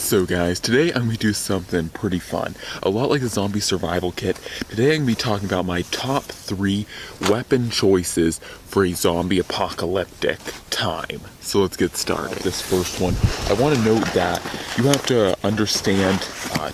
So guys, today I'm going to do something pretty fun. A lot like the zombie survival kit, today I'm going to be talking about my top 3 weapon choices for a zombie apocalyptic time. So let's get started. This first one, I want to note that you have to understand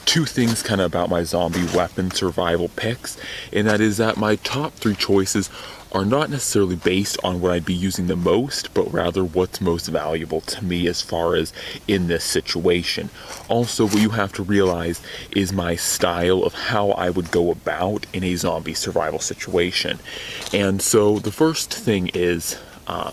2 things kind of about my zombie weapon survival picks, and that is that my top 3 choices are not necessarily based on what I'd be using the most, but rather what's most valuable to me as far as in this situation. Also, what you have to realize is my style of how I would go about in a zombie survival situation. And so the first thing is,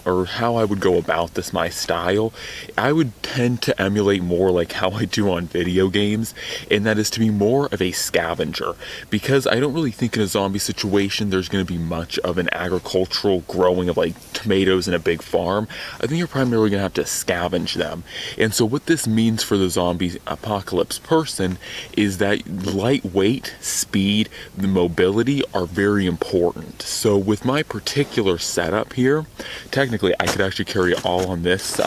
or how I would go about this, my style, I would tend to emulate more like how I do on video games, and that is to be more of a scavenger, because I don't really think in a zombie situation there's going to be much of an agricultural growing of like tomatoes in a big farm. I think you're primarily going to have to scavenge them. And so what this means for the zombie apocalypse person is that lightweight, speed, the mobility are very important. So with my particular setup here, technically I could actually carry it all on this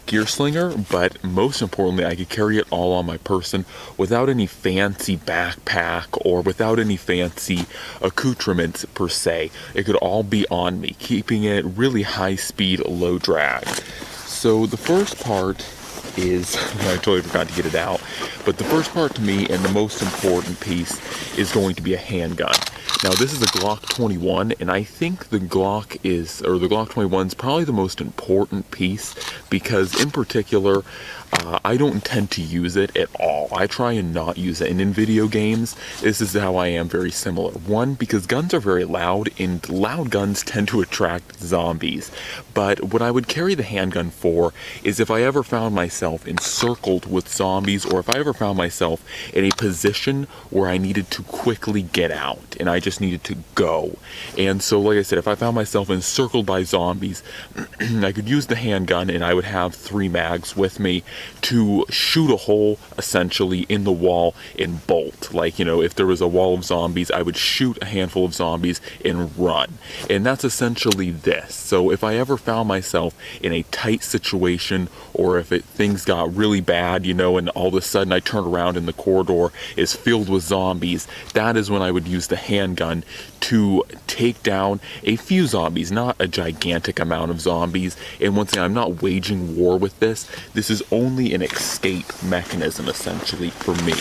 gear slinger, but most importantly I could carry it all on my person without any fancy backpack or without any fancy accoutrements per se. It could all be on me, keeping it really high speed, low drag. So the first part is, I totally forgot to get it out, but the first part to me and the most important piece is going to be a handgun. Now this is a Glock 21, and I think the Glock 21 is probably the most important piece, because in particular, I don't intend to use it at all. I try and not use it, and in video games, this is how I am very similar. One, because guns are very loud, and loud guns tend to attract zombies. But what I would carry the handgun for is if I ever found myself encircled with zombies, or if I ever found myself in a position where I needed to quickly get out, and I just needed to go. And so, like I said, if I found myself encircled by zombies, I could use the handgun, and I would have 3 mags with me to shoot a hole essentially in the wall and bolt. Like, you know, if there was a wall of zombies, I would shoot a handful of zombies and run. And that's essentially this. So if I ever found myself in a tight situation, or if things got really bad, you know, and all of a sudden I turn around and the corridor is filled with zombies, that is when I would use the handgun to take down a few zombies, not a gigantic amount of zombies. And once again, I'm not waging war with this. This is only an escape mechanism essentially for me.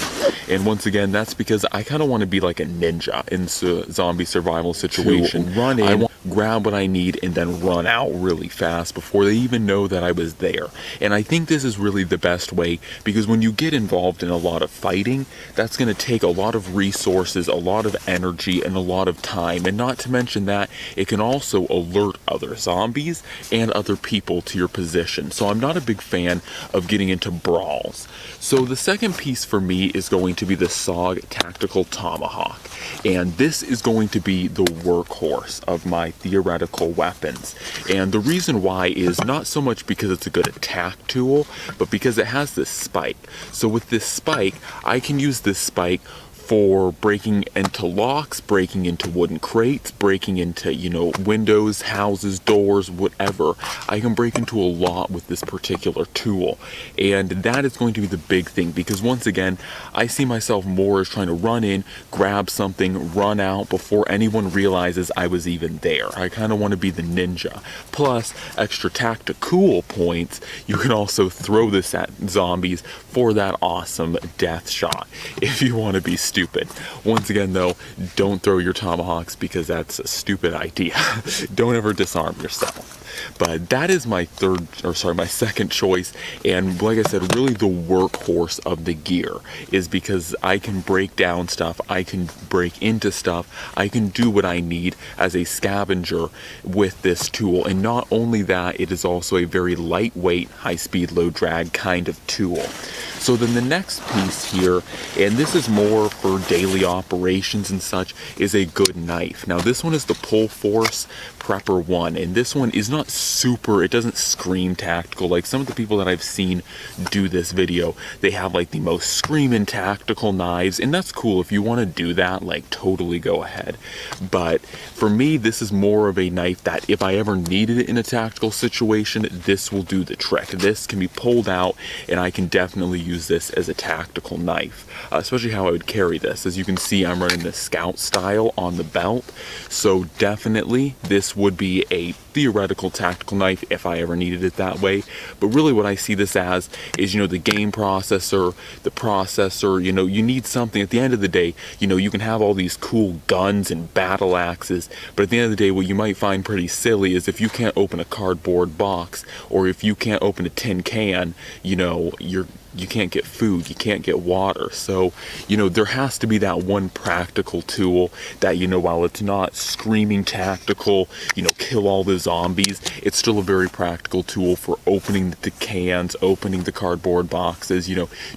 And once again, that's because I kind of want to be like a ninja in zombie survival situation. To run in, grab what I need, and then run out really fast before they even know that I was there. And I think this is really the best way, because when you get involved in a lot of fighting, that's going to take a lot of resources, a lot of energy, and a lot of time. And not to mention that it can also alert other zombies and other people to your position. So I'm not a big fan of getting into brawls. So the second piece for me is going to be the SOG Tactical Tomahawk. And this is going to be the workhorse of my theoretical weapons. And the reason why is not so much because it's a good attack tool, but because it has this spike. So with this spike, I can use this spike for breaking into locks, breaking into wooden crates, breaking into, you know, windows, houses, doors, whatever. I can break into a lot with this particular tool. And that is going to be the big thing, because once again, I see myself more as trying to run in, grab something, run out before anyone realizes I was even there. I kind of want to be the ninja. Plus, extra tactical points, you can also throw this at zombies for that awesome death shot if you want to be stupid. Once again though, don't throw your tomahawks, because that's a stupid idea. Don't ever disarm yourself. But that is my my second choice, and like I said, really the workhorse of the gear, is because I can break down stuff, I can break into stuff, I can do what I need as a scavenger with this tool. And not only that, it is also a very lightweight, high-speed, low-drag kind of tool. So then the next piece here, and this is more for daily operations and such, is a good knife. Now this one is the Pull Force Prepper 1, and this one is not super, it doesn't scream tactical. Like some of the people that I've seen do this video, they have like the most screaming tactical knives, and that's cool. If you want to do that, like totally go ahead. But for me, this is more of a knife that if I ever needed it in a tactical situation, this will do the trick. This can be pulled out, and I can definitely use this as a tactical knife, especially how I would carry this. As you can see, I'm running the Scout style on the belt, so definitely this would be a theoretical tactical knife if I ever needed it that way. But really what I see this as is, the game processor, you need something. At the end of the day, you can have all these cool guns and battle axes, but at the end of the day, what you might find pretty silly is if you can't open a cardboard box, or if you can't open a tin can, you can't get food, you can't get water. So, there has to be that one practical tool that, while it's not screaming tactical, kill all the zombies, it's still a very practical tool for opening the cans, opening the cardboard boxes,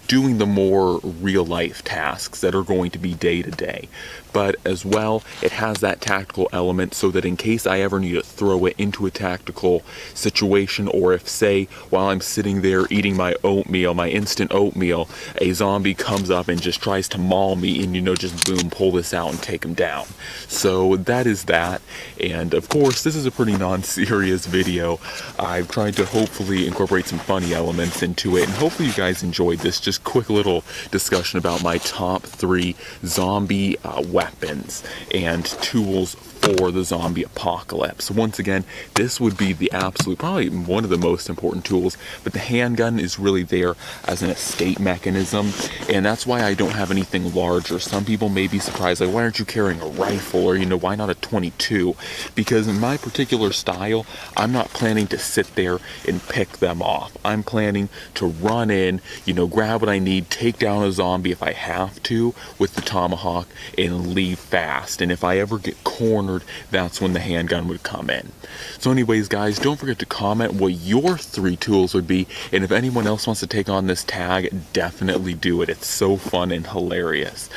doing the more real life tasks that are going to be day to day. But as well, it has that tactical element so that in case I ever need to throw it into a tactical situation, or if, say, while I'm sitting there eating my oatmeal, my instant oatmeal, a zombie comes up and just tries to maul me, and just boom, pull this out and take him down. So that is that. And of course, this is a pretty non-serious video. I've tried to hopefully incorporate some funny elements into it, and hopefully you guys enjoyed this just quick little discussion about my top 3 zombie weapons and tools for the zombie apocalypse. Once again, this would be the absolute, probably one of the most important tools, but the handgun is really there as an escape mechanism, and that's why I don't have anything larger. Some people may be surprised, like, why aren't you carrying a rifle, or, why not a 22? Because in my particular style, I'm not planning to sit there and pick them off. I'm planning to run in, grab what I need, take down a zombie if I have to with the tomahawk, and leave fast. And if I ever get cornered, that's when the handgun would come in. So anyways, guys, don't forget to comment what your 3 tools would be, and if anyone else wants to take on this tag, definitely do it. It's so fun and hilarious.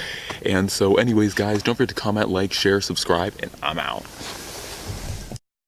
And so anyways, guys, don't forget to comment, like, share, subscribe, and I'm out.